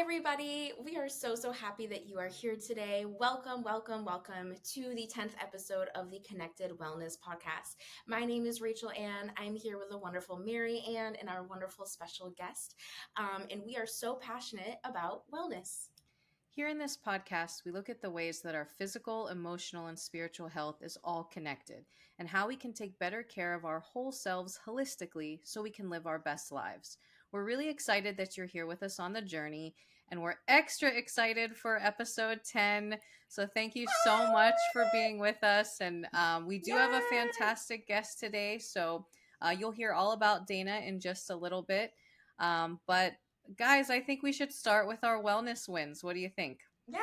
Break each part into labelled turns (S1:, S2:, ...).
S1: everybody. We are so happy that you are here today. Welcome to the 10th episode of the Connected Wellness Podcast. My name is Rachel Ann. I'm here with the wonderful Mary Ann and our wonderful special guest. And we are so passionate about wellness.
S2: Here in this podcast, we look at the ways that our physical, emotional, and spiritual health is all connected and how we can take better care of our whole selves holistically so we can live our best lives. We're really excited that you're here with us on the journey, and we're extra excited for episode 10. So thank you so much for being with us. And we do have a fantastic guest today. So you'll hear all about Dana in just a little bit. But guys, I think we should start with our wellness wins. What do you think?
S1: Yeah.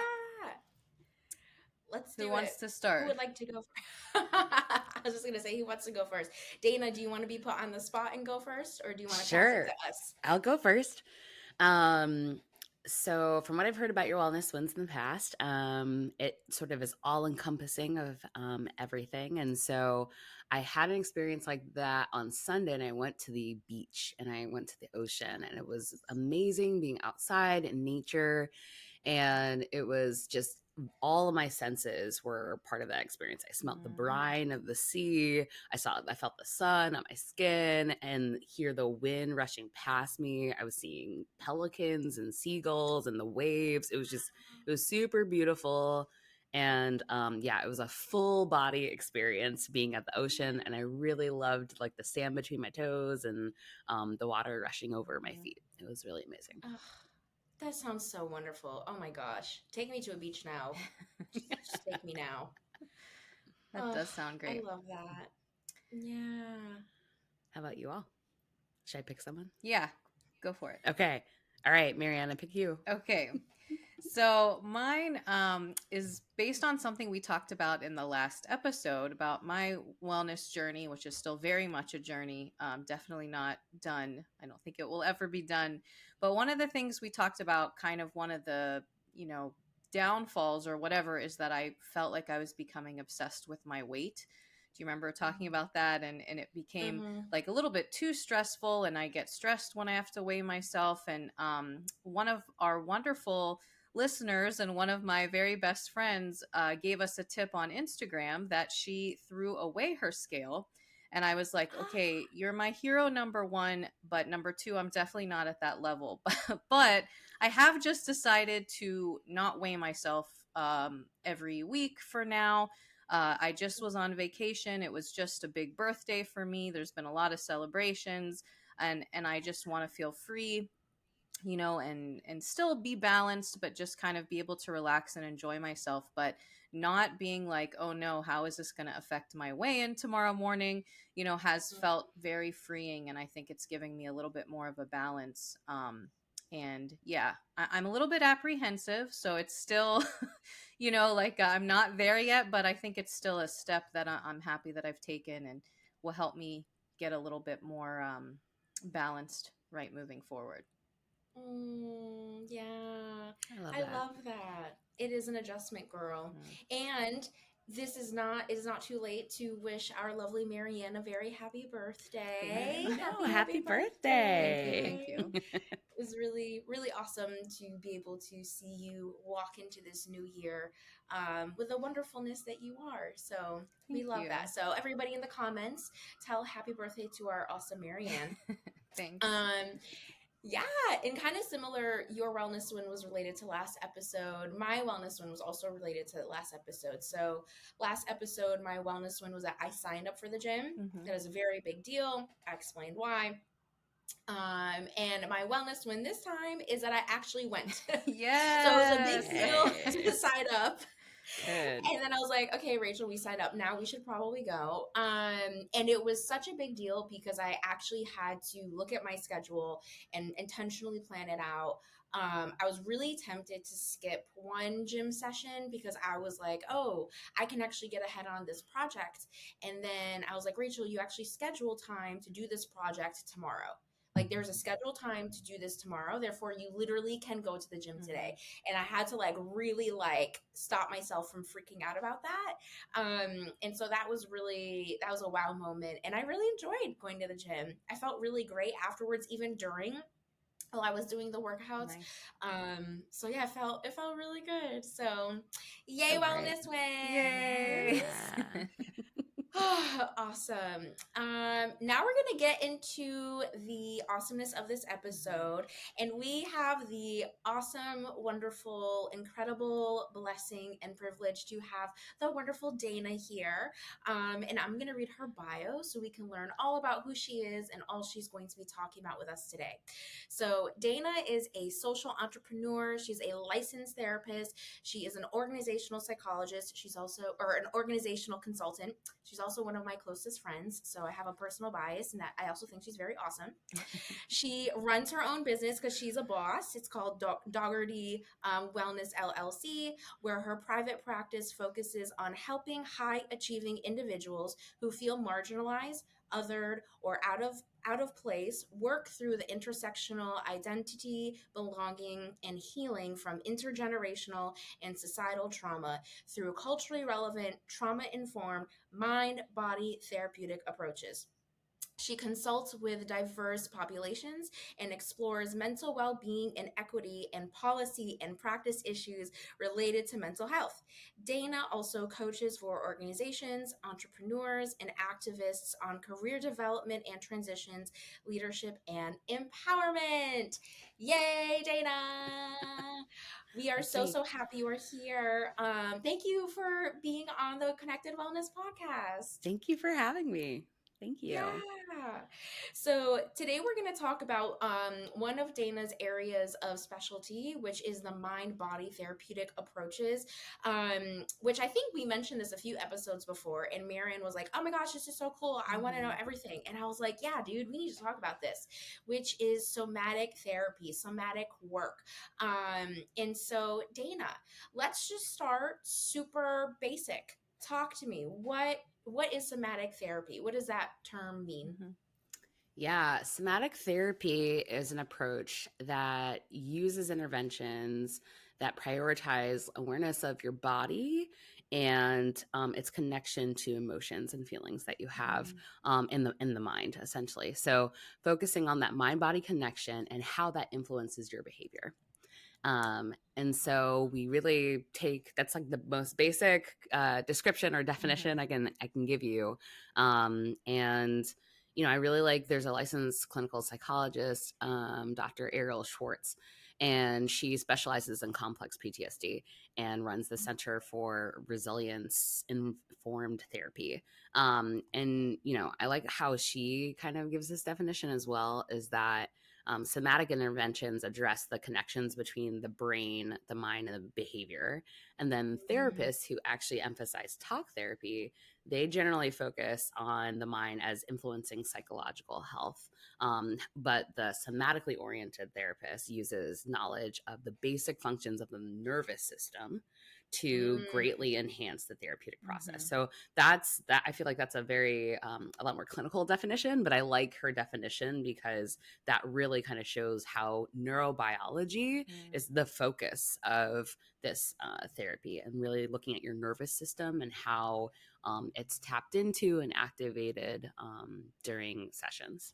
S1: Let's do it.
S2: Who wants to start?
S1: Who would like to go first? I was just going to say, who wants to go first? Dana, do you want to be put on the spot and go first? Or do you want to pass it to us?
S3: I'll go first. So from what I've heard about your wellness wins in the past, it sort of is all encompassing of everything. And so I had an experience like that on Sunday, and I went to the beach and I went to the ocean, and it was amazing being outside in nature. And it was just all of my senses were part of that experience. I smelled the brine of the sea. I felt the sun on my skin and hear the wind rushing past me. I was seeing pelicans and seagulls and the waves. It was super beautiful. And it was a full body experience being at the ocean. And I really loved like the sand between my toes and the water rushing over my feet. It was really amazing.
S1: That sounds so wonderful. Oh my gosh. Take me to a beach now. Just take me now.
S2: That does sound great.
S1: I love that. Yeah.
S3: How about you all? Should I pick someone?
S2: Yeah, go for it.
S3: Okay. All right, Marianne, I pick you.
S2: Okay. So mine is based on something we talked about in the last episode about my wellness journey, which is still very much a journey. Definitely not done. I don't think it will ever be done. But one of the things we talked about, kind of one of the, downfalls or whatever, is that I felt like I was becoming obsessed with my weight. Do you remember talking about that? And it became like a little bit too stressful, and I get stressed when I have to weigh myself. And one of our wonderful listeners and one of my very best friends gave us a tip on Instagram that she threw away her scale. And I was like, okay, you're my hero, number one, but number two, I'm definitely not at that level. But I have just decided to not weigh myself every week for now. I just was on vacation. It was just a big birthday for me. There's been a lot of celebrations, and I just want to feel free, and still be balanced, but just kind of be able to relax and enjoy myself, but not being like, oh no, how is this going to affect my weigh-in tomorrow morning, has felt very freeing. And I think it's giving me a little bit more of a balance. And yeah, I'm a little bit apprehensive. So it's still, I'm not there yet, but I think it's still a step that I'm happy that I've taken and will help me get a little bit more balanced right moving forward.
S1: Yeah.
S3: I
S1: love that. It is an adjustment, girl. And it is not too late to wish our lovely Marianne a very happy birthday.
S3: Happy birthday.
S2: Thank you.
S1: It was really, really awesome to be able to see you walk into this new year with the wonderfulness that you are. So we love that. So everybody in the comments, tell happy birthday to our awesome Marianne.
S2: Thanks.
S1: Yeah, and kind of similar, your wellness win was related to last episode. My wellness win was also related to last episode. So last episode, my wellness win was that I signed up for the gym. That was a very big deal. I explained why. And my wellness win this time is that I actually went.
S2: Yeah.
S1: So it was a big deal to sign up.
S3: Good.
S1: And then I was like, okay, Rachel, we signed up. Now we should probably go. And it was such a big deal because I actually had to look at my schedule and intentionally plan it out. I was really tempted to skip one gym session because I was like, oh, I can actually get ahead on this project. And then I was like, Rachel, you actually schedule time to do this project tomorrow. Like there's a scheduled time to do this tomorrow. Therefore, you literally can go to the gym today. And I had to really stop myself from freaking out about that. And so that was a wow moment. And I really enjoyed going to the gym. I felt really great afterwards, even during. while I was doing the workouts.
S2: Nice.
S1: So yeah, it felt really good. So yay,
S3: So great.
S1: wellness wins.
S2: Yay.
S3: Yeah.
S1: Awesome. Now we're gonna get into the awesomeness of this episode, and we have the awesome, wonderful, incredible blessing and privilege to have the wonderful Dana here. And I'm gonna read her bio so we can learn all about who she is and all she's going to be talking about with us today. So Dana is a social entrepreneur. She's a licensed therapist. She is an organizational psychologist. She's also, or an organizational consultant. She's also one of my closest friends, so I have a personal bias, and that I also think she's very awesome. She runs her own business because she's a boss. It's called Daugherty Wellness LLC, where her private practice focuses on helping high achieving individuals who feel marginalized, othered, or out of place work through the intersectional identity, belonging, and healing from intergenerational and societal trauma through culturally relevant, trauma informed mind body therapeutic approaches. She consults with diverse populations and explores mental well being and equity and policy and practice issues related to mental health. Dana also coaches for organizations, entrepreneurs, and activists on career development and transitions, leadership, and empowerment. Yay, Dana! We are
S3: That's
S1: so,
S3: me.
S1: so happy you are here. Thank you for being on the Connected Wellness podcast.
S3: Thank you for having me. Thank you.
S1: Yeah. So today we're going to talk about one of Dana's areas of specialty, which is the mind body therapeutic approaches, which I think we mentioned this a few episodes before. And Marion was like, oh my gosh, this is so cool. I want to know everything. And I was like, yeah, dude, we need to talk about this, which is somatic therapy, somatic work. And so, Dana, let's just start super basic. Talk to me. What is somatic therapy? What does that term mean?
S2: Mm-hmm.
S3: Yeah, somatic therapy is an approach that uses interventions that prioritize awareness of your body and its connection to emotions and feelings that you have in the mind, essentially. So, focusing on that mind-body connection and how that influences your behavior. And so we really take that's like the most basic description or definition I can give you. And I really like there's a licensed clinical psychologist, Dr. Ariel Schwartz, and she specializes in complex PTSD and runs the Center for Resilience Informed Therapy. And I like how she kind of gives this definition as well, is that somatic interventions address the connections between the brain, the mind, and the behavior. And then therapists who actually emphasize talk therapy, they generally focus on the mind as influencing psychological health. But the somatically oriented therapist uses knowledge of the basic functions of the nervous system to greatly enhance the therapeutic process. So that's that. I feel like that's a lot more clinical definition, but I like her definition because that really kind of shows how neurobiology is the focus of this therapy, and really looking at your nervous system and how it's tapped into and activated during sessions.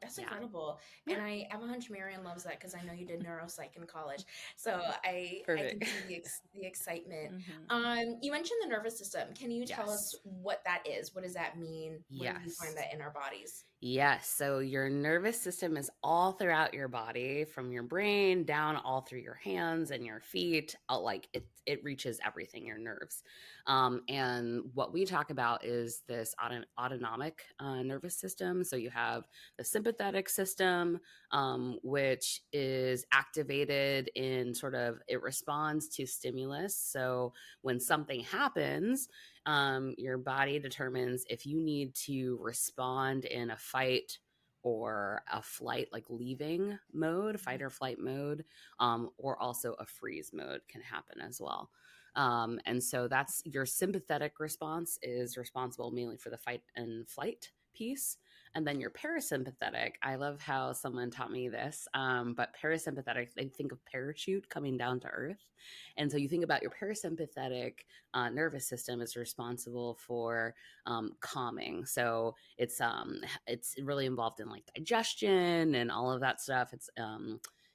S1: That's
S3: Yeah.
S1: incredible.
S3: Yeah.
S1: And I have a hunch Marion loves that because I know you did neuropsych in college. So I can
S3: Perfect.
S1: see the excitement.
S2: Mm-hmm.
S1: You mentioned the nervous system. Can you tell us
S3: Yes.
S1: what that is? What does that mean? Where do we find
S3: Yes.
S1: that in our bodies?
S3: Yes. So your nervous system is all throughout your body, from your brain down all through your hands and your feet. Like it reaches everything, your nerves. And what we talk about is this autonomic nervous system. So you have the sympathetic system, which is activated in it responds to stimulus. So when something happens, your body determines if you need to respond in a fight or a flight, like leaving mode, fight or flight mode, or also a freeze mode can happen as well. And so that's your sympathetic response is responsible mainly for the fight and flight piece. And then your parasympathetic, I love how someone taught me this, but parasympathetic, they think of parachute coming down to earth. And so you think about your parasympathetic nervous system is responsible for calming. So it's really involved in like digestion and all of that stuff. It's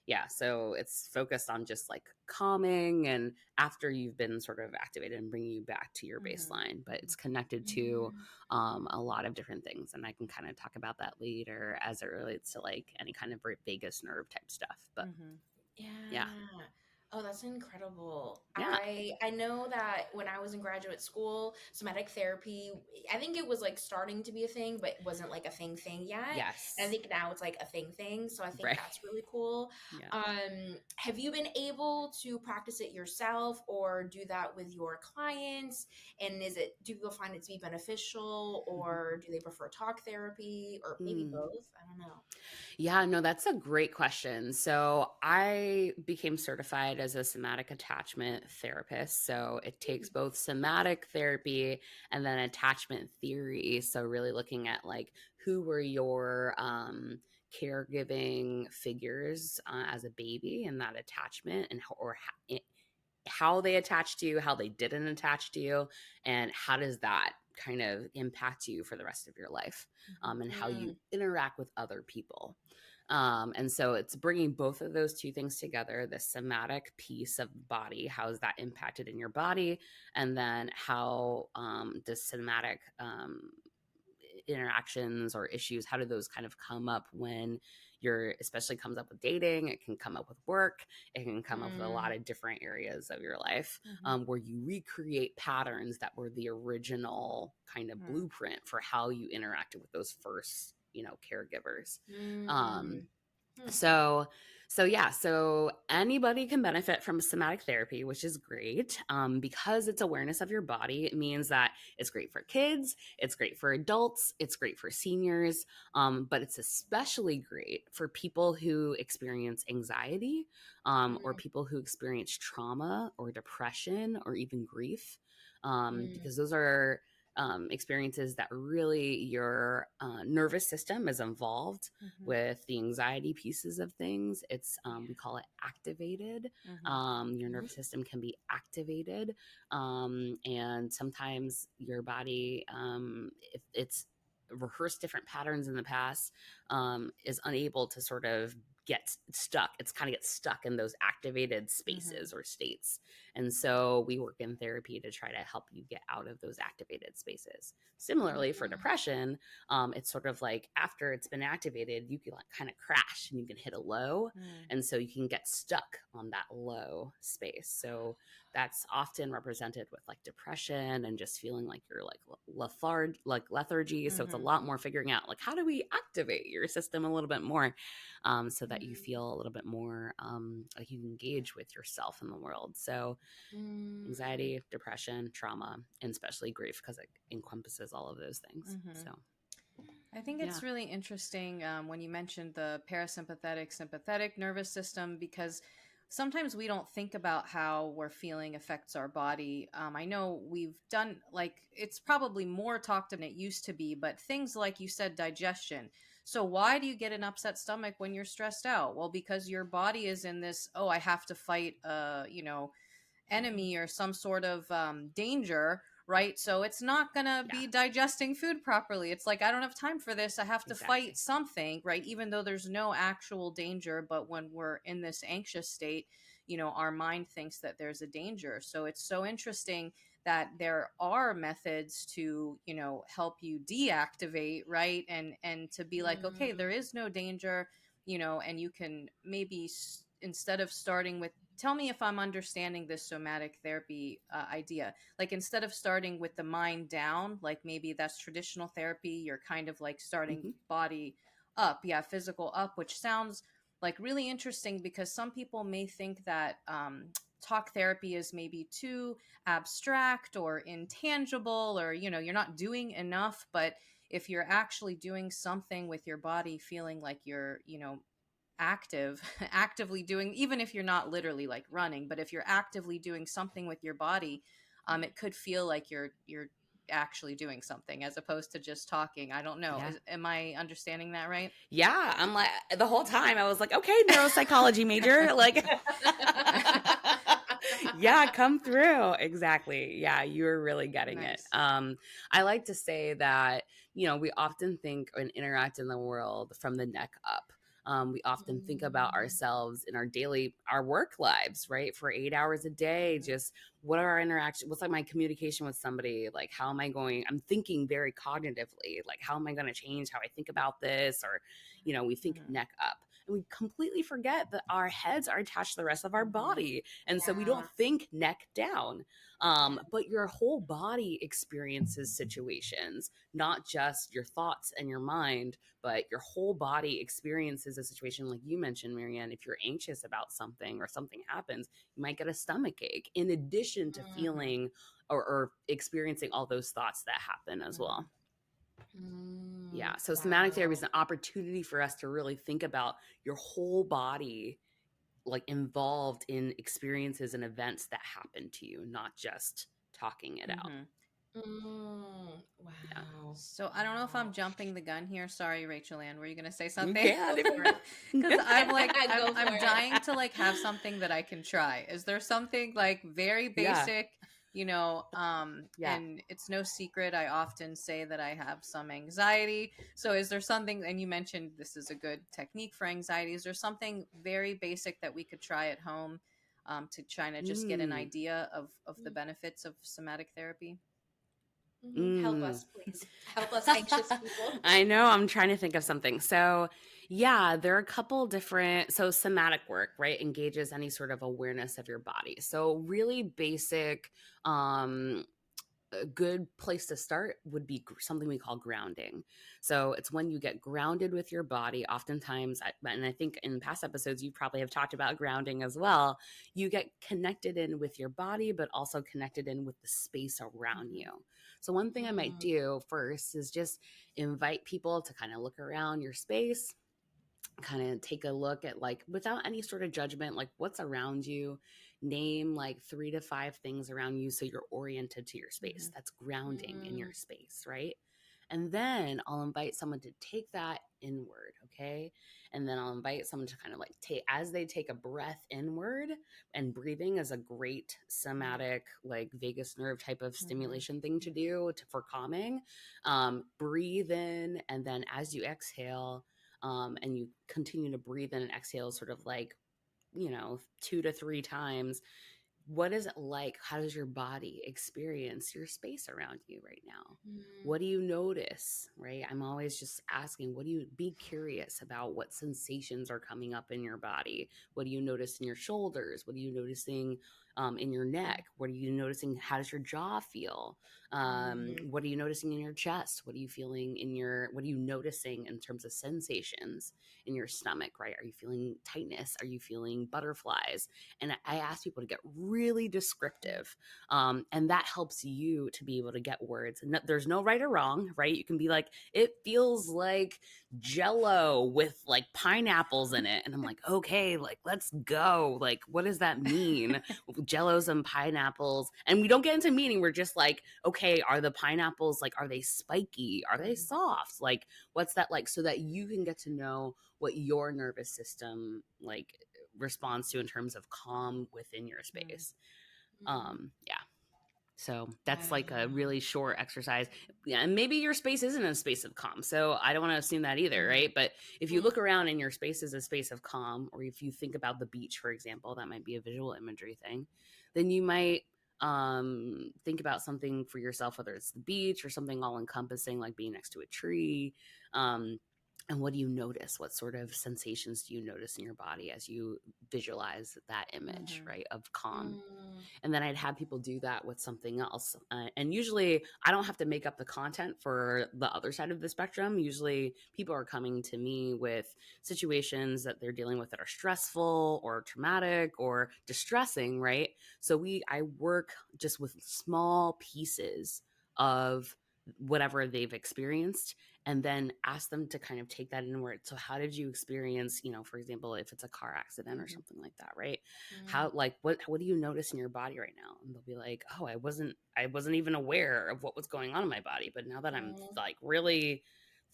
S3: yeah, so it's focused on just like calming and after you've been sort of activated and bringing you back to your baseline, but it's connected to a lot of different things, and I can kind of talk about that later as it relates to like any kind of vagus nerve type stuff. But
S1: Yeah.
S3: yeah,
S1: Oh, that's incredible.
S3: yeah,
S1: I know that when I was in graduate school, somatic therapy, I think it was like starting to be a thing, but it wasn't like a thing yet. And I
S3: yes,
S1: think now it's like a thing. So I think
S3: right,
S1: that's really cool.
S3: yeah.
S1: Have you been able to practice it yourself or do that with your clients? And do people find it to be beneficial or do they prefer talk therapy or maybe
S3: Mm.
S1: both? I don't know.
S3: Yeah, no, that's a great question. So I became certified as a somatic attachment therapist. So it takes both somatic therapy and then attachment theory. So really looking at like who were your caregiving figures as a baby and that attachment and how they attached to you, how they didn't attach to you, and how does that kind of impact you for the rest of your life, and how you
S1: Mm,
S3: interact with other people. And so it's bringing both of those two things together, the somatic piece of the body, how is that impacted in your body? And then how does somatic interactions or issues, how do those kind of come up when you're, especially comes up with dating, it can come up with work, it can come up with a lot
S1: mm,
S3: of different areas of your life,
S2: Mm-hmm.
S3: where you recreate patterns that were the original kind of blueprint for how you interacted with those first, caregivers. um,
S1: mm, mm.
S3: so so anybody can benefit from somatic therapy, which is great, because it's awareness of your body. It means that it's great for kids, it's great for adults, it's great for seniors, but it's especially great for people who experience anxiety, or
S1: Mm,
S3: people who experience trauma or depression or even grief,
S1: mm,
S3: because those are experiences that really your nervous system is involved
S2: Mm-hmm.
S3: with the anxiety pieces of things. It's we call it activated.
S2: Mm-hmm.
S3: Your
S1: mhm,
S3: nervous system can be activated, and sometimes your body, if it's rehearsed different patterns in the past, is unable to sort of get stuck. It's kind of gets stuck in those activated
S2: Mm-hmm.
S3: spaces or states. And so we work in therapy to try to help you get out of those activated spaces. Similarly, for
S1: mm,
S3: depression, it's sort of like after it's been activated, you can like kind of crash and you can hit a low. And so you can get stuck on that low space. So that's often represented with like depression and just feeling like you're like lethargy. So it's a
S2: Mm-hmm.
S3: lot more figuring out like how do we activate your system a little bit more, so that you
S1: mm,
S3: feel a little bit more like you can engage with yourself in the world. So
S1: mm.
S3: anxiety, depression, trauma, and especially grief because it encompasses all of those things.
S2: Mm-hmm.
S3: So
S2: I think
S3: yeah.
S2: it's really interesting when you mentioned the parasympathetic, sympathetic nervous system because sometimes we don't think about how we're feeling affects our body. I know we've done, like, it's probably more talked than it used to be, but things like you said, digestion. So, why do you get an upset stomach when you're stressed out? Well, because your body is in this, oh, I have to fight, enemy or some sort of danger, right? So it's not going to
S3: Yeah,
S2: be digesting food properly. It's like, I don't have time for this. I have to fight
S3: exactly.
S2: something, right? Even though there's no actual danger. But when we're in this anxious state, our mind thinks that there's a danger. So it's so interesting that there are methods to help you deactivate, right? And to be like, okay, there
S1: Mm,
S2: is no danger, and you can maybe instead of starting with, tell me if I'm understanding this somatic therapy idea. Like instead of starting with the mind down, like maybe that's traditional therapy, you're kind of like starting
S3: Hmm.
S2: body up, yeah, physical up, which sounds like really interesting because some people may think that talk therapy is maybe too abstract or intangible, or you're not doing enough. But if you're actually doing something with your body, feeling like you're actively doing, even if you're not literally like running, but if you're actively doing something with your body, it could feel like you're actually doing something as opposed to just talking. I don't know.
S3: Yeah.
S2: Am I understanding that right?
S3: Yeah, I'm like the whole time I was like, okay, neuropsychology major, like yeah, come through. Exactly. Yeah, you're really getting it.
S2: Nice.
S3: I like to say that, we often think and interact in the world from the neck up. We often think about ourselves in our work lives, right? For 8 hours a day, just what are our interactions? What's like my communication with somebody? Like, how am I going? I'm thinking very cognitively, like, how am I going to change how I think about this? Or, we think neck up. And we completely forget that our heads are attached to the rest of our body. And so we don't think neck down. But your whole body experiences situations, not just your thoughts and your mind, but your whole body experiences a situation. Like you mentioned, Marianne, if you're anxious about something or something happens, you might get a stomach ache in addition to feeling or experiencing all those thoughts that happen as well. Yeah. So somatic therapy is an opportunity for us to really think about your whole body, like involved in experiences and events that happen to you, not just talking it out.
S1: Wow.
S3: Yeah.
S2: So I don't know if I'm jumping the gun here. Sorry, Rachel Ann. Were you gonna say
S3: You
S2: something?
S3: can if you
S2: Because I'm like
S1: Go
S2: I'm
S1: for it.
S2: dying to like have something that I can try. Is there something like very
S3: Yeah.
S2: basic?
S3: Yeah.
S2: And it's no secret. I often say that I have some anxiety. So is there something? And you mentioned this is a good technique for anxiety. Is there something very basic that we could try at home to try to just get an idea of the benefits of somatic therapy?
S1: Help us, please. Help us, anxious people.
S3: I know. I'm trying to think of something. So, yeah, there are a couple different. So, somatic work, right, engages any sort of awareness of your body. So, really basic. A good place to start would be something we call grounding. So it's when you get grounded with your body. Oftentimes, and I think in past episodes, you probably have talked about grounding as well. You get connected in with your body, but also connected in with the space around you. So one thing I might do first is just invite people to kind of look around your space, kind of take a look at, like, without any sort of judgment, like what's around you. Name like 3 to 5 things around you so you're oriented to your space. That's grounding in your space, right? And then I'll invite someone to take that inward, okay? And then I'll invite someone to kind of like as they take a breath inward, and breathing is a great somatic, like vagus nerve type of stimulation thing to do for calming. Breathe in, and then as you exhale, and you continue to breathe in and exhale sort of like, 2 to 3 times. What is it like? How does your body experience your space around you right now? What do you notice, right? I'm always just asking, be curious about what sensations are coming up in your body. What do you notice in your shoulders? What are you noticing in your neck? What are you noticing? How does your jaw feel? What are you noticing in your chest? What are you noticing in terms of sensations in your stomach, right? Are you feeling tightness? Are you feeling butterflies? And I ask people to get really descriptive. And that helps you to be able to get words. And there's no right or wrong, right? You can be like, it feels like Jello with like pineapples in it. And I'm like, okay, like, let's go. Like, what does that mean? Jellos and pineapples. And we don't get into meaning. We're just like, okay, are the pineapples, like, are they spiky? Are they soft? Like, what's that like? So that you can get to know what your nervous system like responds to in terms of calm within your space. Yeah. So that's like a really short exercise. Yeah, and maybe your space isn't a space of calm. So I don't want to assume that either, right? But if you look around and your space is a space of calm, or if you think about the beach, for example, that might be a visual imagery thing, then you might think about something for yourself, whether it's the beach or something all encompassing, like being next to a tree. And what do you notice? What sort of sensations do you notice in your body as you visualize that image, right, of calm? And then I'd have people do that with something else. And usually I don't have to make up the content for the other side of the spectrum. Usually people are coming to me with situations that they're dealing with that are stressful or traumatic or distressing, right? So I work just with small pieces of whatever they've experienced, and then ask them to kind of take that inward. So how did you experience, for example, if it's a car accident or something like that, right? How, like, what do you notice in your body right now? And they'll be like, oh, I wasn't even aware of what was going on in my body, but now that I'm like really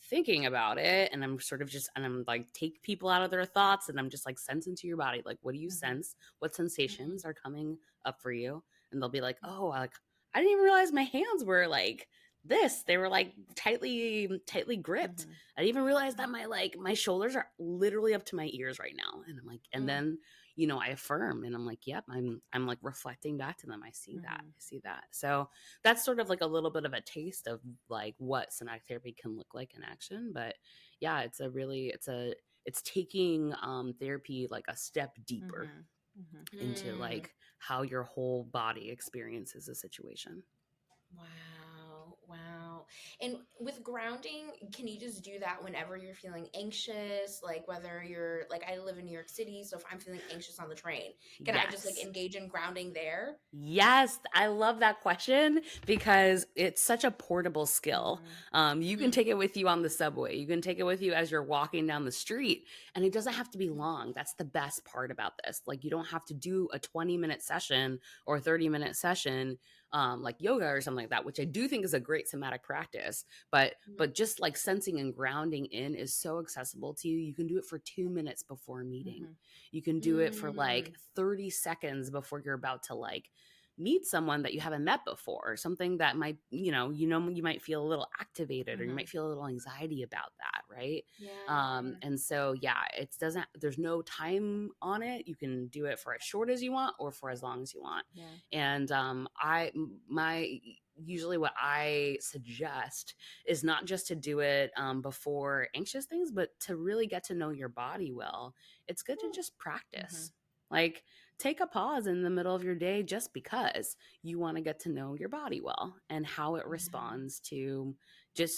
S3: thinking about it, and I'm sort of just, and I'm like, take people out of their thoughts, and I'm just like, sense into your body, like, what do you sense, what sensations are coming up for you? And they'll be like, oh, I didn't even realize my hands were like this, they were like tightly gripped. I didn't even realize that my shoulders are literally up to my ears right now. And I'm like, and then I affirm, and I'm like, yep, I'm like reflecting back to them. I see that. So that's sort of like a little bit of a taste of like what somatic therapy can look like in action. But yeah, it's taking therapy like a step deeper into like how your whole body experiences a situation.
S1: Wow. And with grounding, can you just do that whenever you're feeling anxious? Like whether you're like, I live in New York City, so if I'm feeling anxious on the train, can I just like
S3: Yes.
S1: engage in grounding there?
S3: Yes, I love that question because it's such a portable skill. You can take it with you on the subway. You can take it with you as you're walking down the street, and it doesn't have to be long. That's the best part about this. Like, you don't have to do a 20-minute session or a 30-minute session, like yoga or something like that, which I do think is a great somatic practice. But just like sensing and grounding in is so accessible to you. You can do it for 2 minutes before a meeting. You can do it for like 30 seconds before you're about to like meet someone that you haven't met before, or something that might, you might feel a little activated, or you might feel a little anxiety about that, right? And so yeah, there's no time on it. You can do it for as short as you want or for as long as you want. And usually what I suggest is not just to do it before anxious things, but to really get to know your body well. It's good to just practice. Like, take a pause in the middle of your day just because you want to get to know your body well, and how it responds to the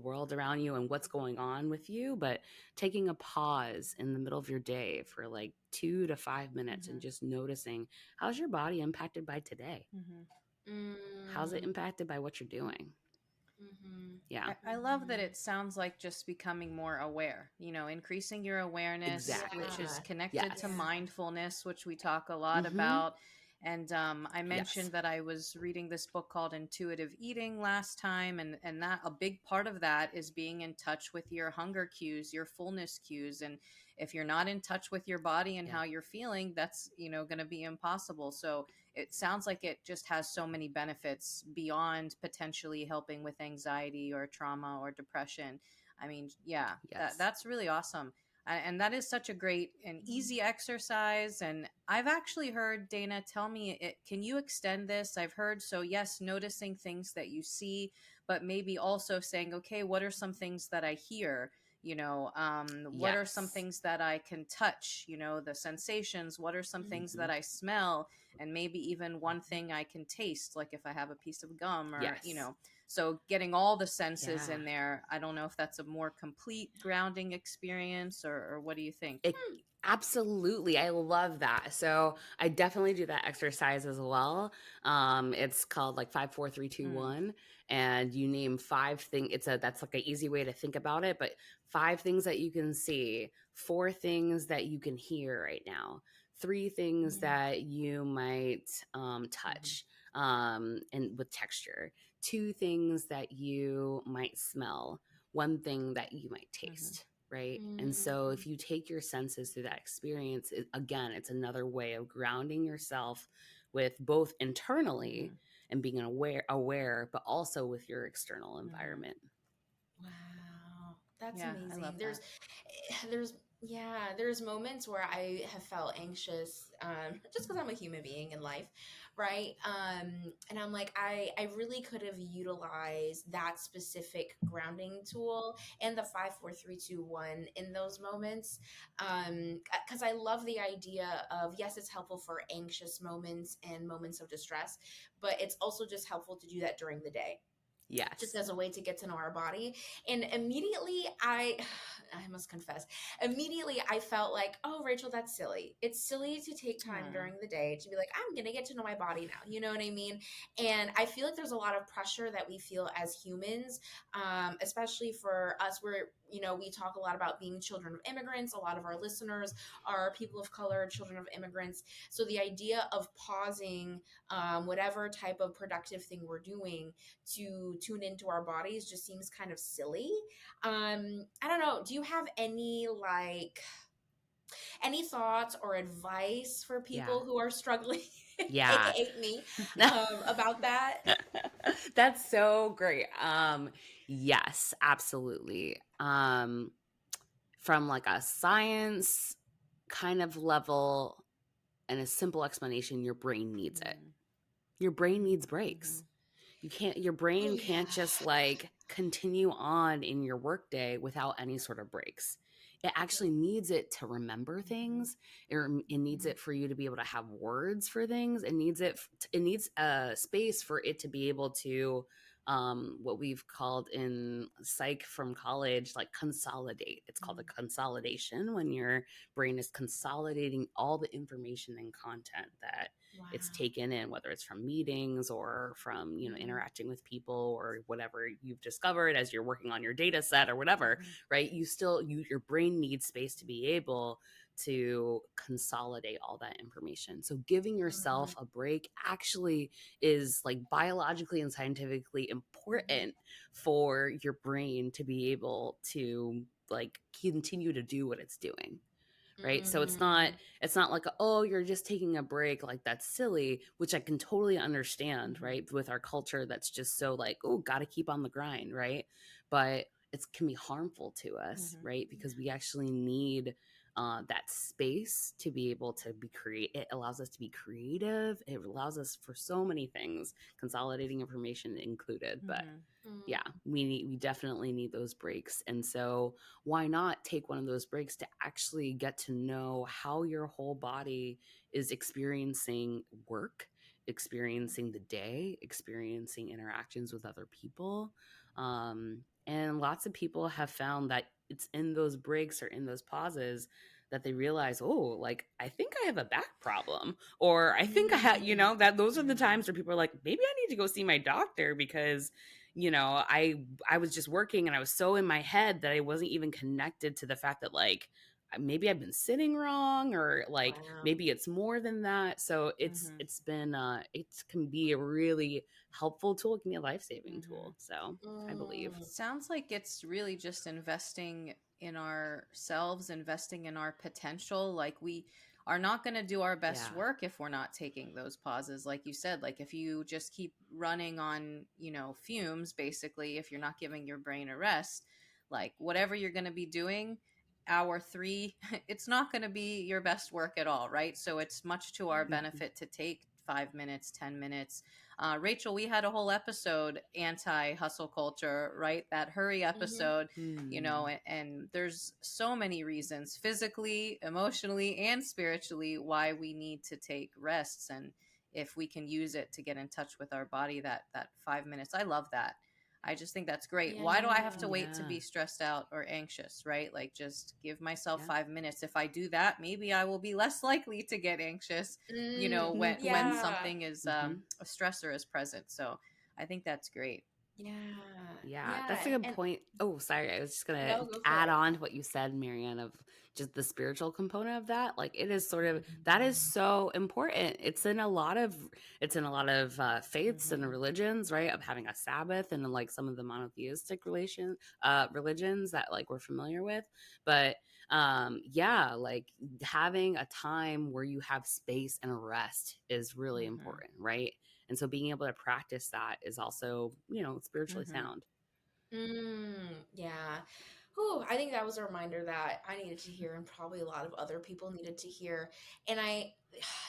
S3: world around you and what's going on with you. But taking a pause in the middle of your day for like 2 to 5 minutes and just noticing, how's your body impacted by today? How's it impacted by what you're doing? Yeah.
S2: I love that it sounds like just becoming more aware, increasing your awareness,
S3: Exactly.
S2: which is connected
S3: Yes.
S2: to mindfulness, which we talk a lot about. And I mentioned that I was reading this book called Intuitive Eating last time, and that a big part of that is being in touch with your hunger cues, your fullness cues. And if you're not in touch with your body and how you're feeling, that's going to be impossible. So it sounds like it just has so many benefits beyond potentially helping with anxiety or trauma or depression. I mean, yeah, that's really awesome. And that is such a great and easy exercise. And I've actually heard, Dana, tell me, can you extend this? I've heard, so yes, noticing things that you see, but maybe also saying, okay, what are some things that I hear? What are some things that I can touch, the sensations? What are some things that I smell? And maybe even one thing I can taste, like if I have a piece of gum, or so getting all the senses in there. I don't know if that's a more complete grounding experience, or what do you think?
S3: Absolutely. I love that. So I definitely do that exercise as well. It's called like 5, 4, 3, 2, 1. And you name 5 things. That's like an easy way to think about it, but 5 things that you can see, 4 things that you can hear right now, 3 things that you might touch and with texture, 2 things that you might smell, 1 thing that you might taste. Right. And so if you take your senses through that experience, again, it's another way of grounding yourself with both internally and being aware, but also with your external environment.
S1: Wow. That's amazing.
S2: I love
S1: There's moments where I have felt anxious, just because I'm a human being in life, right? And I'm like, I really could have utilized that specific grounding tool and the 5, 4, 3, 2, 1 in those moments. Because I love the idea of, yes, it's helpful for anxious moments and moments of distress, but it's also just helpful to do that during the day. just
S3: Yes.
S1: as a way to get to know our body. And immediately I must confess, immediately I felt like, oh, Rachel, that's silly. It's silly to take time
S2: Aw.
S1: during the day to be like, I'm going to get to know my body now. You know what I mean? And I feel like there's a lot of pressure that we feel as humans, especially for us, where, you know, we talk a lot about being children of immigrants. A lot of our listeners are people of color, children of immigrants. So the idea of pausing whatever type of productive thing we're doing to tune into our bodies just seems kind of silly. I don't know. Do you have any thoughts or advice for
S3: Yeah.
S1: people who are struggling,
S3: Yeah.
S1: aka me, about that?
S3: That's so great. Yes, absolutely. From like a science kind of level and a simple explanation, your brain needs it.
S2: Mm-hmm.
S3: Your brain needs
S2: Mm-hmm.
S3: breaks. Your
S1: Oh
S3: brain
S1: yeah.
S3: can't just like continue on in your workday without any sort of breaks. It actually needs it to remember
S2: Mm-hmm.
S3: things. It needs
S1: Mhm.
S3: it for you to be able to have words for things. It needs a space for it to be able to what we've called in psych from college, like consolidate. It's called a consolidation, when your brain is consolidating all the information and content that
S1: Wow.
S3: it's taken in, whether it's from meetings or from,
S1: Mhm.
S3: interacting with people or whatever you've discovered as you're working on your data set or whatever.
S2: Mm-hmm.
S3: Right? Your brain needs space to be able to consolidate all that information. So giving yourself
S1: Mhm.
S3: a break actually is like biologically and scientifically
S1: Mhm.
S3: important for your brain to be able to like continue to do what it's doing. Right? So
S1: Mhm.
S3: it's not like, oh, you're just taking a break, like that's silly, which I can totally understand,
S2: Mm-hmm.
S3: right? With our culture that's just so like, oh, got to keep on the grind, right? But it can be harmful to us,
S2: Mm-hmm.
S3: right? Because we actually need that space to be able to be it allows us to be creative. It allows us for so many things, consolidating information included. But
S2: Mm-hmm.
S3: yeah, we definitely need those breaks. And so why not take one of those breaks to actually get to know how your whole body is experiencing work, experiencing the day, experiencing interactions with other people. And lots of people have found that it's in those breaks or in those pauses that they realize, oh, like I think I have a back problem, or I think I have,
S1: Mhm.
S3: that those are the
S1: Mhm.
S3: times where people are like, maybe I need to go see my doctor because I was just working and I was so in my head that I wasn't even connected to the fact that like maybe I've been sitting wrong, or like
S1: Wow.
S3: maybe it's more than that. So
S2: Mm-hmm.
S3: it's been it can be a really helpful tool. It can be a life-saving
S2: Mm-hmm.
S3: tool. So I believe.
S1: Mm.
S2: Sounds like it's really just investing in ourselves, investing in our potential. Like we are not going to do our best
S3: Yeah.
S2: work if we're not taking those pauses. Like you said, like if you just keep running on, fumes, basically, if you're not giving your brain a rest, like whatever you're going to be doing, hour three, it's not going to be your best work at all, right? So it's much to our
S3: Mhm.
S2: benefit to take 5 minutes, 10 minutes. Rachel, we had a whole episode anti hustle culture, right? That hurry
S1: Mhm.
S2: episode,
S3: Mm.
S2: and there's so many reasons, physically, emotionally, and spiritually, why we need to take rests. And if we can use it to get in touch with our body, that 5 minutes, I love that. I just think that's great. Why do I have to
S1: Yeah.
S2: wait to
S3: Yeah.
S2: be stressed out or anxious, right? Like just give myself
S3: Yeah.
S2: 5 minutes. If I do that, maybe I will be less likely to get anxious,
S1: Mm.
S2: when
S1: Yeah.
S2: something is
S3: Mhm.
S2: a stressor is present. So I think that's great.
S1: Yeah.
S3: Yeah,
S1: Yeah.
S3: that's a good
S1: And
S3: point. Oh, sorry. I was just going to
S1: no, go for
S3: add
S1: it.
S3: on to what you said, Marianne, of just the spiritual component of that. Like it is sort of that is
S1: Mhm.
S3: so important. It's in a lot of faiths and
S2: Mm-hmm.
S3: religions, right? Of having a Sabbath and like some of the monotheistic religions that like we're familiar with. But yeah, like having a time where you have space and rest is really
S2: Mm-hmm.
S3: important, right? And so being able to practice that is also, spiritually
S2: Mm-hmm.
S3: sound.
S1: Yeah. Whew, I think that was a reminder that I needed to hear, and probably a lot of other people needed to hear. And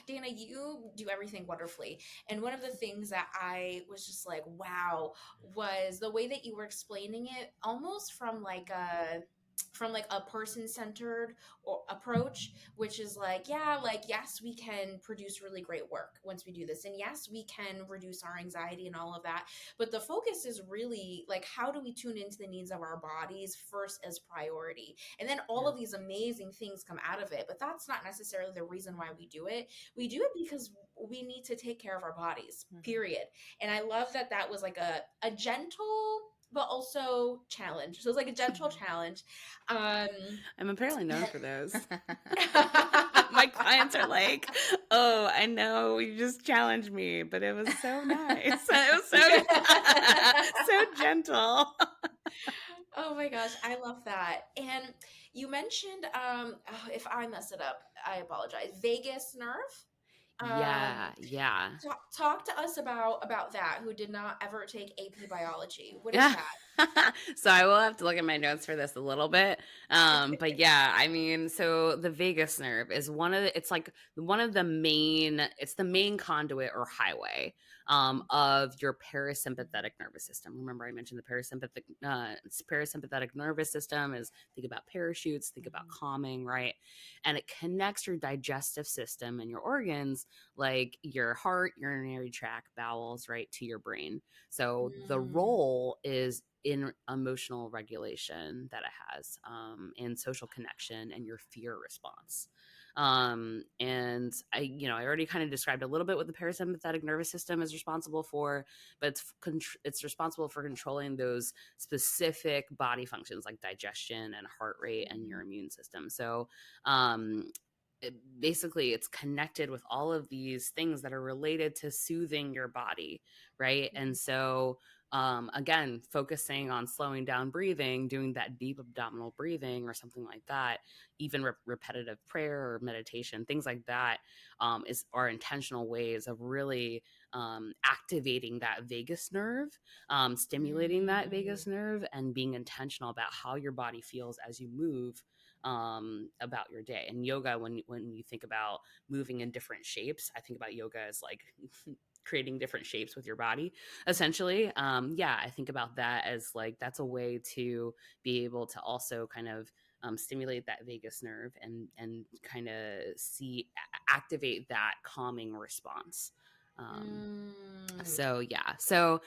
S1: Dana, you do everything wonderfully. And one of the things that I was just like, wow, was the way that you were explaining it, almost from like a from like a person-centered or approach, which is like, yeah, like, yes, we can produce really great work once we do this, and yes, we can reduce our anxiety and all of that, but the focus is really like, how do we tune into the needs of our bodies first as priority, and then all
S3: Yeah.
S1: of these amazing things come out of it. But that's not necessarily the reason why we do it. We do it because we need to take care of our bodies, period. And I love that that was like a gentle but also challenge. So it's like a gentle challenge. Um,
S3: I'm apparently known for those. My clients are like, "Oh, I know you just challenged me, but it was so nice. It was so gentle."
S1: Oh my gosh, I love that. And you mentioned, oh, if I mess it up, I apologize. Vagus nerve. Um,
S3: Yeah, yeah.
S1: talk to us about that. Who did not ever take AP biology? What is
S3: Yeah.
S1: that?
S3: So I will have to look at my notes for this a little bit. But yeah, I mean, so the vagus nerve is it's like one of the main, it's the main conduit or highway of your parasympathetic nervous system. Remember I mentioned the parasympathetic nervous system is, think about parachutes, think about calming, right? And it connects your digestive system and your organs, like your heart, urinary tract, bowels, right, to your brain. So the
S1: Mm,
S3: role is in emotional regulation that it has, and social connection and your fear response. And I already kind of described a little bit what the parasympathetic nervous system is responsible for, but it's responsible for controlling those specific body functions like digestion and heart rate and your immune system. So, um, basically it's connected with all of these things that are related to soothing your body, right? And so again, focusing on slowing down breathing, doing that deep abdominal breathing or something like that, even repetitive prayer or meditation, things like that, are intentional ways of really activating that vagus nerve, stimulating that
S1: mm,
S3: vagus nerve, and being intentional about how your body feels as you move about your day. And yoga, when you think about moving in different shapes, I think about yoga as like creating different shapes with your body, essentially. Yeah, I think about that as like that's a way to be able to also kind of stimulate that vagus nerve and kind of activate that calming response. Um,
S1: mm,
S3: so yeah, so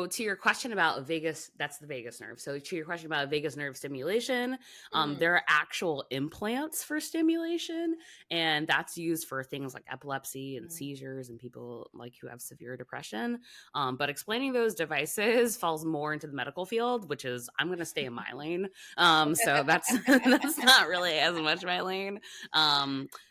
S3: to your question about vagus, that's the vagus nerve. So to your question about vagus nerve stimulation,
S1: mm,
S3: there are actual implants for stimulation, and that's used for things like epilepsy and seizures and people like who have severe depression. But explaining those devices falls more into the medical field, which is I'm going to stay in my lane. So that's that's not really as much my lane.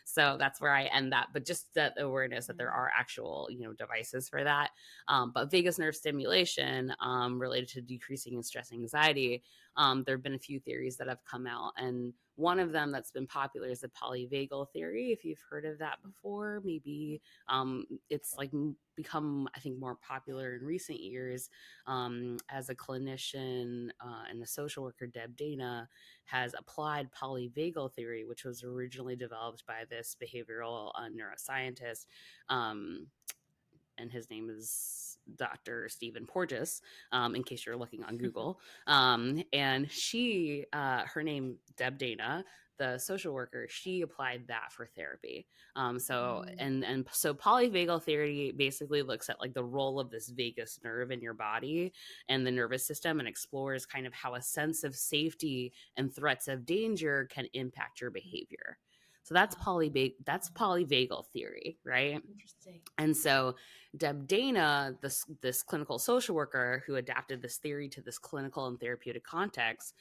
S3: So that's where I end that. But just that awareness that there are actual, devices for that. But vagus nerve stimulation, related to decreasing in stress and anxiety, there have been a few theories that have come out. And one of them that's been popular is the polyvagal theory. If you've heard of that before, maybe it's like become, I think, more popular in recent years, as a clinician and a social worker, Dana has applied polyvagal theory, which was originally developed by this behavioral neuroscientist. Um, and his name is Dr. Stephen Porges, in case you're looking on Google. And her name, Dana, the social worker, she applied that for therapy. So polyvagal theory basically looks at like the role of this vagus nerve in your body and the nervous system, and explores kind of how a sense of safety and threats of danger can impact your behavior. So that's polyvagal theory, right?
S1: interesting.
S3: And so Dana, this clinical social worker who adapted this theory to this clinical and therapeutic context,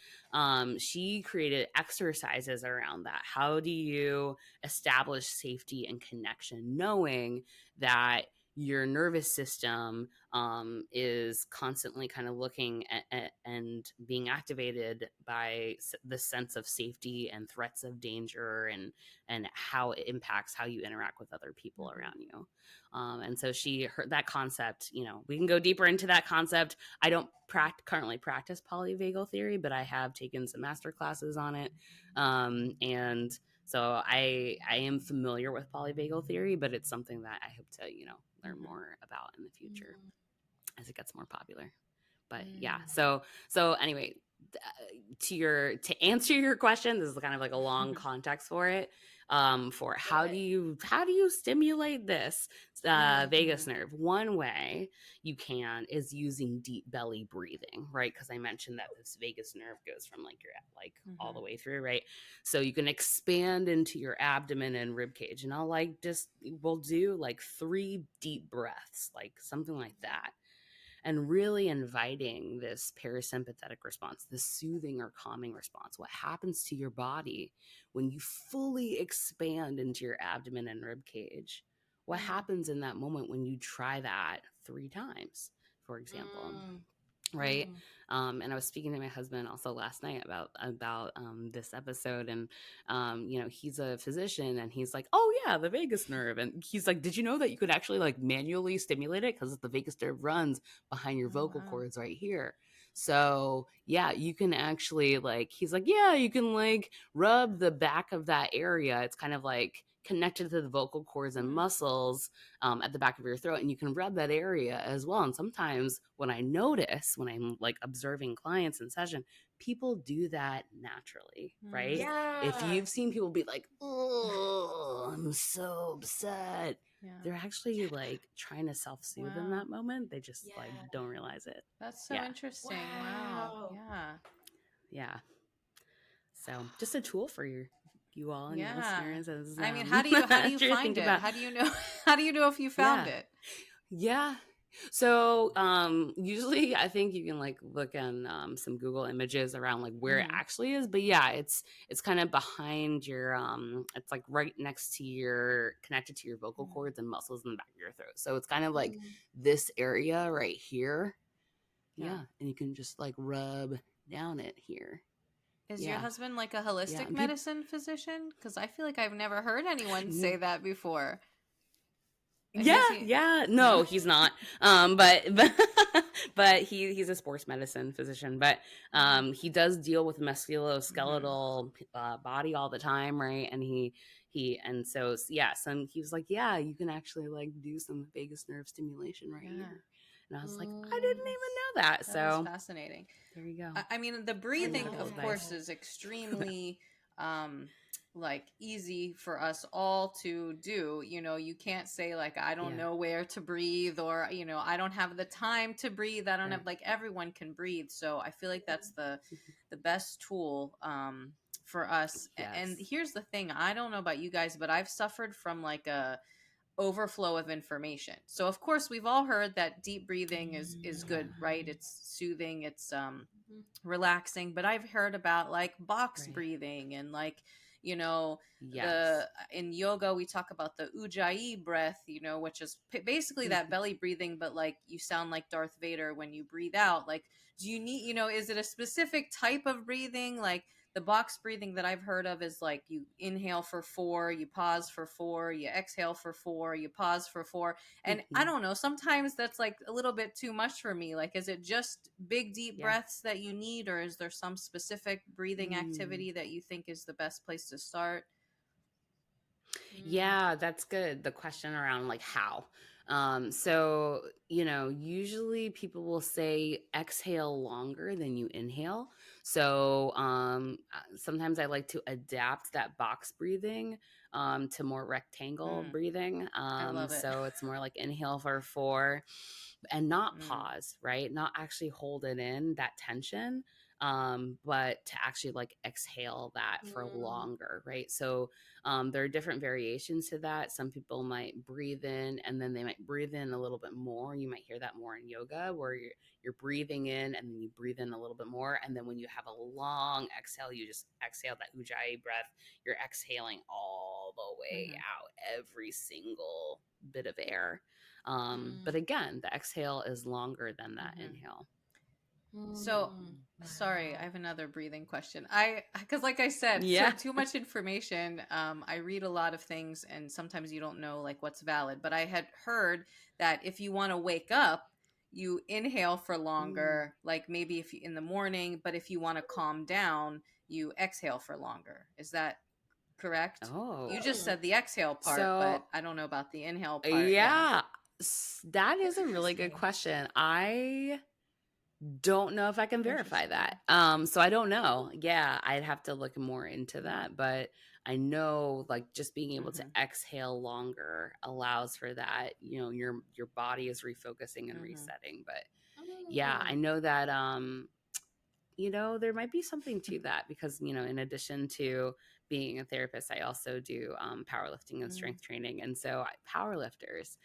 S3: she created exercises around that. How do you establish safety and connection, knowing that your nervous system is constantly kind of looking at and being activated by the sense of safety and threats of danger, and how it impacts how you interact with other people around you. And so she heard that concept. We can go deeper into that concept. I don't currently practice polyvagal theory, but I have taken some master classes on it. And so I am familiar with polyvagal theory, but it's something that I hope to, learn more about in the future as it gets more popular. But yeah, so anyway, to answer your question, this is kind of like a long context for it. For how do you stimulate this vagus nerve? One way you can is using deep belly breathing, right? Because I mentioned that this vagus nerve goes from like your all the way through, right? So you can expand into your abdomen and rib cage, and we'll do like 3 deep breaths, like something like that, and really inviting this parasympathetic response, this soothing or calming response. What happens to your body when you fully expand into your abdomen and rib cage? What happens in that moment when you try that 3 times, for example? Right. And I was speaking to my husband also last night about this episode, and he's a physician, and he's like, oh yeah, the vagus nerve, and he's like, did you know that you could actually like manually stimulate it, because the vagus nerve runs behind your vocal cords right here. So yeah, you can actually he's like, yeah, you can like rub the back of that area. It's kind of like connected to the vocal cords and muscles at the back of your throat, and you can rub that area as well. And sometimes when I'm like observing clients in session, people do that naturally, right?
S1: Yeah.
S3: If you've seen people be like, oh, I'm so upset, they're actually like trying to self-soothe in that moment. They just like don't realize it.
S2: That's so interesting. Wow.
S3: Yeah. So just a tool for you all and your listeners. As,
S2: I mean, how do you find it? How do you know if you found it?
S3: Yeah. So usually I think you can like look on some Google images around like where it actually is. But yeah, it's kind of behind your it's like right next to connected to your vocal cords and muscles in the back of your throat. So it's kind of like this area right here. Yeah. And you can just like rub down it here.
S2: Is your husband like a holistic medicine physician? Because I feel like I've never heard anyone say that before.
S3: No, he's not. But he's a sports medicine physician. But he does deal with musculoskeletal body all the time, right? And he he was like, yeah, you can actually like do some vagus nerve stimulation right here. And I was like, I didn't even know that. So
S2: that's fascinating.
S3: There you go.
S2: I mean, the breathing, of course, is extremely like easy for us all to do. You can't say like, I don't know where to breathe, or I don't have the time to breathe. I don't have, like, everyone can breathe. So I feel like that's the best tool for us. And here's the thing, I don't know about you guys, but I've suffered from like a overflow of information. So of course we've all heard that deep breathing is good, right? It's soothing, it's relaxing, but I've heard about like box breathing, and like in yoga we talk about the ujjayi breath, which is basically that belly breathing, but like you sound like Darth Vader when you breathe out. Like, do you need, is it a specific type of breathing? Like the box breathing that I've heard of is like you inhale for 4, you pause for 4, you exhale for 4, you pause for 4. And I don't know, sometimes that's like a little bit too much for me. Like, is it just big, deep breaths that you need, or is there some specific breathing activity that you think is the best place to start?
S3: Yeah, that's good. The question around like how. So, usually people will say exhale longer than you inhale. So, sometimes I like to adapt that box breathing to more rectangle breathing.
S2: I love it.
S3: So it's more like inhale for 4 and not pause, right? Not actually hold it in, that tension, but to actually like exhale that for longer, right? So there are different variations to that. Some people might breathe in and then they might breathe in a little bit more. You might hear that more in yoga, where you're breathing in and then you breathe in a little bit more. And then when you have a long exhale, you just exhale that ujjayi breath. You're exhaling all the way out, every single bit of air. But again, the exhale is longer than that inhale.
S2: So, sorry, I have another breathing question. Because like I said, too much information. I read a lot of things, and sometimes you don't know like what's valid. But I had heard that if you want to wake up, you inhale for longer, like maybe if you, in the morning. But if you want to calm down, you exhale for longer. Is that correct?
S3: Oh,
S2: you just said the exhale part, but I don't know about the inhale part.
S3: Yeah, that is a really good question. don't know if I can verify that.
S2: Interesting.
S3: So I don't know. Yeah, I'd have to look more into
S2: Yeah.
S3: that, but I know like just being able to
S2: Mm-hmm.
S3: exhale longer allows for that, your body is refocusing and
S2: Mm-hmm.
S3: resetting. But yeah, I
S1: Mm.
S3: know that there might be something to that because, in addition to being a therapist, I also do powerlifting and
S2: Mm.
S3: strength training. And so powerlifters,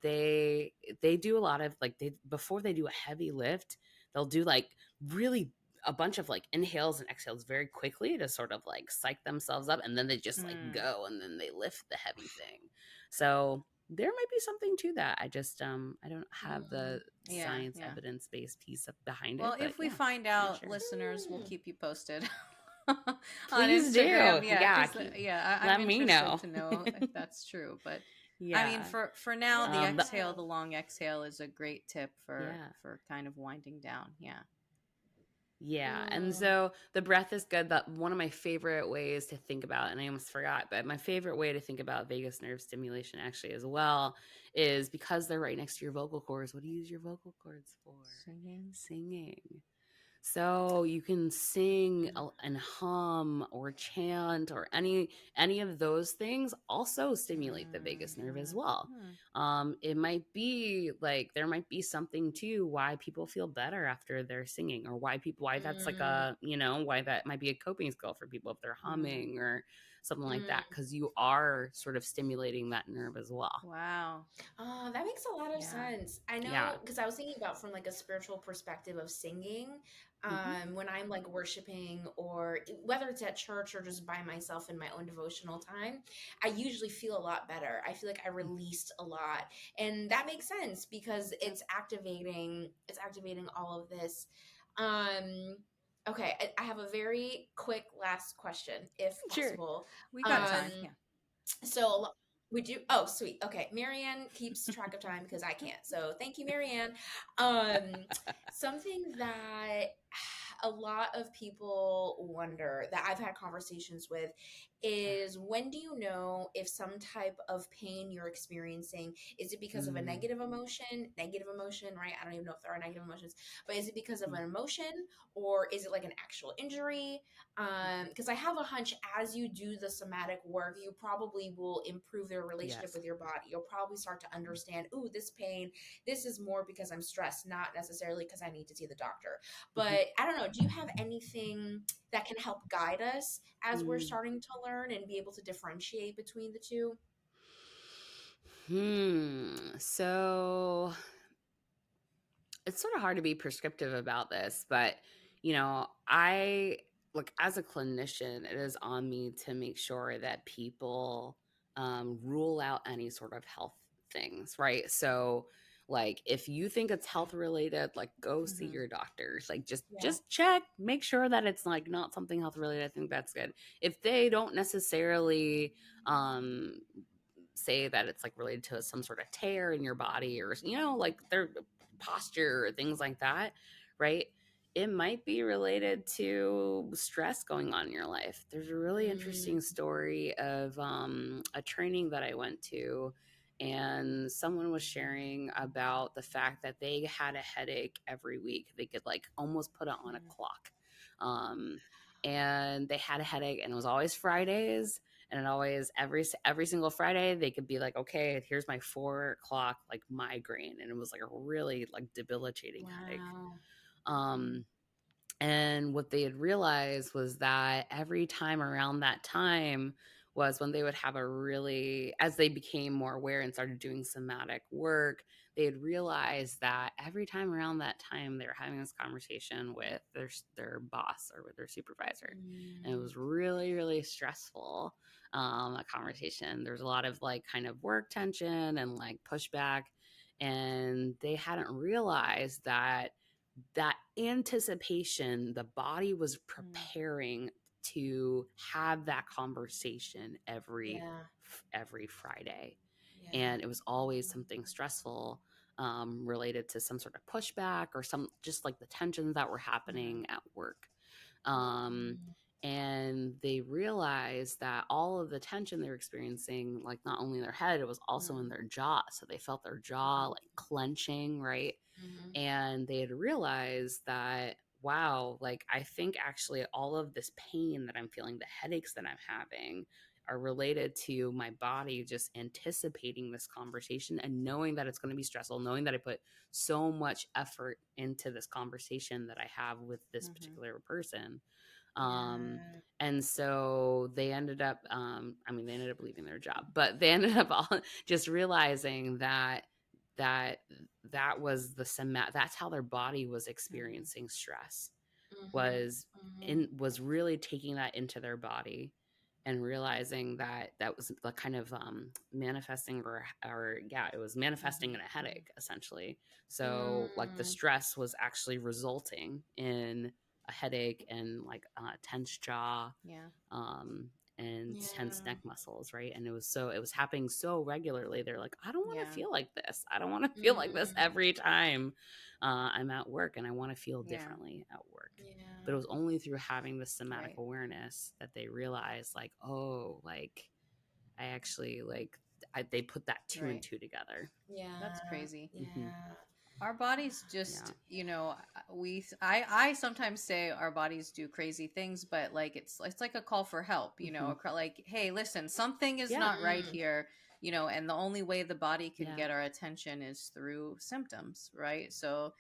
S3: they do a lot of like before they do a heavy lift, they'll do like really a bunch of like inhales and exhales very quickly to sort of like psych themselves up, and then they just like
S2: Mm.
S3: go and then they lift the heavy thing. So there might be something to that. I just I don't have
S1: Mm.
S3: the
S2: Yeah.
S3: science
S2: Yeah.
S3: evidence based piece behind it,
S2: Well,
S3: but
S2: if we
S3: yeah,
S2: find
S3: not
S2: out,
S3: sure.
S2: listeners, we'll
S1: Mm.
S2: keep you posted on
S3: Please do.
S2: Instagram. Yeah,
S3: Yeah,
S2: because yeah, I'm
S3: let me
S2: interested
S3: know.
S2: to know if that's true. But I mean,
S3: Yeah.
S2: for now, the
S3: The
S2: exhale,
S1: Yeah.
S2: the long exhale, is a great tip
S3: yeah.
S2: for kind of winding down. Yeah.
S3: Yeah. And
S1: Mm.
S3: so the breath is good. That one of my favorite ways to think about, and I almost forgot, but my favorite way to think about vagus nerve stimulation actually as well is because they're right next to your vocal cords. What do you use your vocal cords for?
S2: Singing.
S3: Singing. So you can sing
S1: Mm.
S3: and hum or chant or any of those things also stimulate the vagus nerve as well.
S2: Mm-hmm.
S3: It might be like there might be something to why people feel better after they're singing, or why that's like
S1: Mm.
S3: why that might be a coping skill for people if they're
S2: Mm.
S3: humming or something like that,
S1: Mm.
S3: because you are sort of stimulating that nerve as well.
S2: Wow.
S1: Oh, that makes a lot of
S2: Yeah.
S1: sense. I
S3: Yeah.
S1: know because I was thinking about from like a spiritual perspective of singing,
S3: Hmm.
S1: when I'm like worshiping or whether it's at church or just by myself in my own devotional time, I usually feel a lot better. I feel like I released a lot. And that makes sense because it's activating all of this. Um okay, I have a very quick last question if
S3: Sure.
S1: possible.
S2: We got time.
S1: Um
S2: Yeah.
S1: so would you? Oh, sweet. Okay, Marianne keeps track of time because I can't. So thank you, Marianne. Something that a lot of people wonder that I've had conversations with is when do you know if some type of pain you're experiencing is it because of a
S3: Mm.
S1: negative emotion, right? I don't even know if there are negative emotions, but is it because of an emotion or is it like an actual injury? Because I have a hunch as you do the somatic work, you probably will improve your relationship
S3: Yes.
S1: with your body. You'll probably start to understand, ooh, this pain, this is more because I'm stressed, not necessarily because I need to see the doctor.
S3: Mhm.
S1: But I don't know, do you have anything that can help guide us as we're
S3: Mm.
S1: starting to learn and be able to differentiate between the two?
S3: So it's sort of hard to be prescriptive about this, but I look as a clinician, it is on me to make sure that people rule out any sort of health things, right? So, like, if you think it's health related, like, go see
S2: Mm-hmm.
S3: your doctors. Like, just
S1: Yeah.
S3: just check, make sure that it's like not something health related. I think that's good. If they don't necessarily um say that it's like related to some sort of tear in your body, or like their posture or things like that, right? It might be related to stress going on in your life. There's a really
S1: Mm,
S3: interesting story of a training that I went to, and someone was sharing about the fact that they had a headache every week. They could like almost put it on a
S2: Mm.
S3: clock. um, and they had a headache, and it was always Fridays, and it always every single Friday they could be like, okay, here's my 4 o'clock like migraine, and it was like a really like debilitating headache.
S1: wow.
S3: um and what they had realized was that every time around that time was when they would have a really, as they became more aware and started doing somatic work, they had realized that every time around that time they were having this conversation with their boss or with their supervisor. And it
S1: Mm,
S3: was really, really stressful, a conversation. There was a lot of like kind of work tension and like pushback. And they hadn't realized that anticipation, the body was
S2: Mm.
S3: preparing to have that conversation
S1: yeah.
S3: every Friday.
S1: Yeah.
S3: And it was always something stressful, related to some sort of pushback or some just like the tensions that were
S2: Mm.
S3: happening at work. um,
S1: Mm,
S3: and they realized that all of the tension they were experiencing, like not only in their head, it was also in
S1: Mm.
S3: their jaw. So they felt their jaw
S1: Mhm.
S3: like clenching, right?
S1: Mhm.
S3: And they had realized that, wow, like I think actually all of this pain that I'm feeling, the headaches that I'm having, are related to my body just anticipating this conversation and knowing that it's going to be stressful, knowing that I put so much effort into this conversation that I have with this
S2: Mm-hmm.
S3: particular person. um
S1: Yeah.
S3: and so they ended up, I mean, they ended up leaving their job, but they ended up all just realizing that that that was that's how their body was
S2: Mm-hmm.
S3: experiencing stress,
S1: Mhm.
S3: was
S1: Mhm.
S3: was really taking that into their body and realizing that that was the kind of manifesting, or yeah, it was manifesting in a
S2: Mm-hmm.
S3: headache essentially. So like the
S1: Mm.
S3: stress was actually resulting in a headache and like tense jaw,
S2: Yeah.
S3: um, and tense
S1: Yeah.
S3: neck muscles, right? And it was happening so regularly. They're like, I don't want to
S2: Yeah.
S3: feel like this. I don't want to feel like this
S1: Mm.
S3: every time I'm at work, and I want to feel
S2: Yeah.
S3: differently at work. But it
S1: Yeah.
S3: was only through having this somatic
S2: Right.
S3: awareness that they realized, like, oh, like I actually they put that two and
S2: Right.
S3: two together.
S2: That's
S1: Yeah.
S2: crazy.
S3: Hmm.
S1: Yeah.
S2: Our bodies just,
S3: Yeah.
S2: I sometimes say our bodies do crazy things, but like it's like a call for help,
S3: Hmm.
S2: like, hey, listen, something is
S3: Yeah.
S2: not right
S1: Mm.
S2: here, and the only way the body can
S3: Yeah.
S2: get our attention is through symptoms, right? So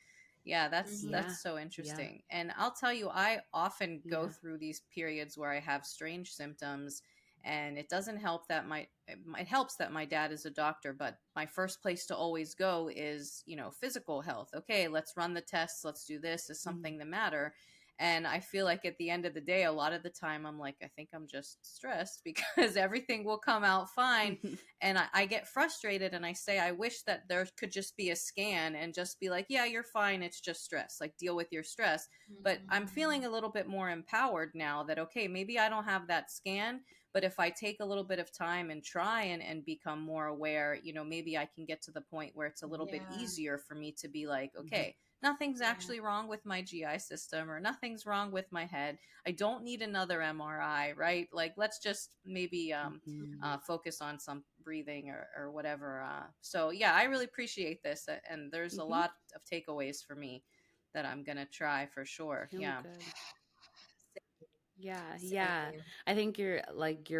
S2: yeah, that's
S1: Mhm.
S3: Yeah.
S2: so
S3: Yeah.
S2: interesting. And I'll tell you, I often go
S3: Yeah.
S2: through these periods where I have strange symptoms, and it doesn't help that it helps that my dad is a doctor, but my first place to always go is, physical health. Okay, let's run the tests, let's do this. Is
S3: Mm.
S2: something the matter? And I feel like at the end of the day, a lot of the time I'm like, I think I'm just stressed because everything will come out fine. And I get frustrated and I say, I wish that there could just be a scan and just be like, yeah, you're fine, it's just stress, like deal with your stress. But I'm feeling
S1: Mhm.
S2: a little bit more empowered now that, okay, maybe I don't have that scan, but if I take a little bit of time and try and become more aware, maybe I can get to the point where it's a little bit
S1: Yeah.
S2: easier for me to be like,
S3: Hmm.
S2: okay, nothing's
S1: Yeah.
S2: actually wrong with my GI system, or nothing's wrong with my head. I don't need another MRI, right? Like, let's just maybe
S3: Hmm.
S1: Mhm.
S2: focus on some breathing or whatever. So, yeah, I really appreciate this. And there's a
S3: Hmm.
S2: lot of takeaways for me that I'm going to try for sure.
S3: Oh,
S2: Yeah.
S3: good. Yeah, yeah.
S1: Same.
S3: I think you're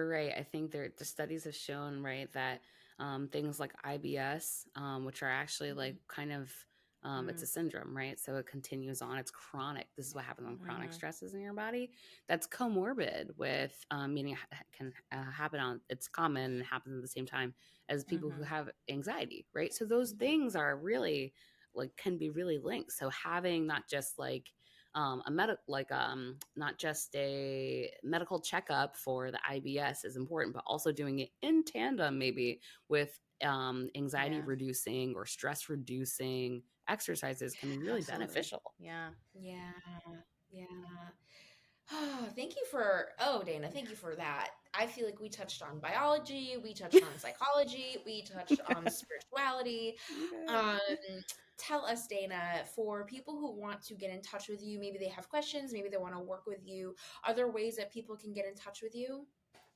S3: right. I think the studies have shown, right, that things like IBS, which are actually like
S1: Mhm.
S3: kind of it's
S2: Mm-hmm.
S3: a syndrome, right? So it continues on. It's chronic. This is what happens when chronic
S2: Mm-hmm.
S3: stress is in your body. That's comorbid with, meaning it can happen on. It's common and happens at the same time as people who
S2: Mm-hmm.
S3: have anxiety, right? So those
S1: Mhm.
S3: things are really like can be really linked. So having not just like a not just a medical checkup for the IBS is important, but also doing it in tandem maybe with anxiety
S2: Yeah.
S3: reducing or stress reducing exercises can be really
S2: Absolutely.
S3: beneficial.
S2: Yeah.
S1: Yeah. Yeah. Oh, thank you for, oh, Dana, thank you for that. I feel like we touched on biology, we touched on psychology, we touched on spirituality.
S3: Good.
S1: Um, Tell us, Dana, for people who want to get in touch with you, maybe they have questions, maybe they want to work with you. Are there ways that people can get in touch with you?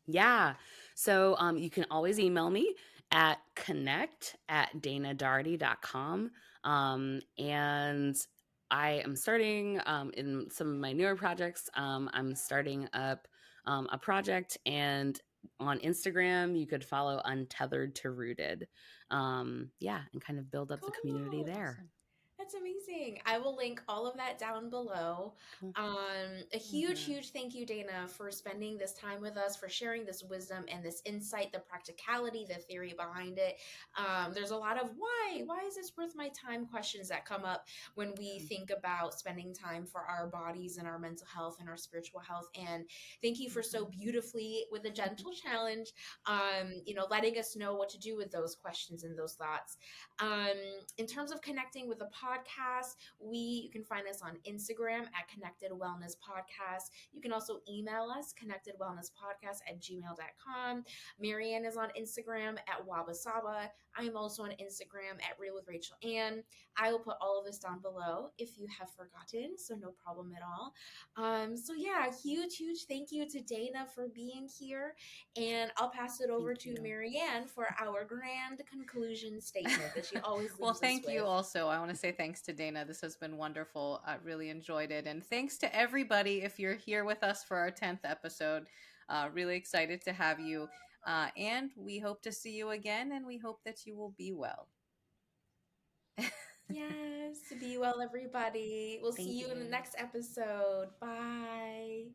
S3: Yeah. So you can always email me at connect@danadaugherty.com. And I am starting in some of my newer projects. I'm starting up a project, and on Instagram, you could follow Untethered to Rooted. Yeah, and kind of build up the community
S1: Cool.
S3: there.
S2: Awesome.
S1: That's amazing. I will link all of that down below.
S3: Cool.
S1: A huge,
S2: Mm-hmm.
S1: huge thank you, Dana, for spending this time with us, for sharing this wisdom and this insight, the practicality, the theory behind it. There's a lot of why? Why is this worth my time questions that come up when we think about spending time for our bodies and our mental health and our spiritual health. And thank you for so
S2: Mm-hmm.
S1: beautifully, with a gentle challenge, letting us know what to do with those questions and those thoughts. Um, in terms of connecting with the podcast, podcast. You can find us on Instagram at Connected Wellness Podcast. You can also email us, connectedwellnesspodcast@gmail.com. Marianne is on Instagram at Wabasaba. I am also on Instagram at Real with Rachel Ann. I will put all of this down below if you have forgotten, so no problem at all. So yeah, huge thank you to Dana for being here, and I'll pass it over
S3: Thank
S1: to
S3: you.
S1: Marianne for our grand conclusion statement that she always
S2: Well,
S1: leaves us
S2: thank you
S1: with.
S2: also. I want to say thanks to Dana. This has been wonderful. I really enjoyed it. And thanks to everybody if you're here with us for our 10th episode. Really excited to have you. And we hope to see you again, and we hope that you will be well.
S1: Yes, be well, everybody. We'll see
S3: Thank
S1: you in the
S3: you.
S1: next episode. Bye.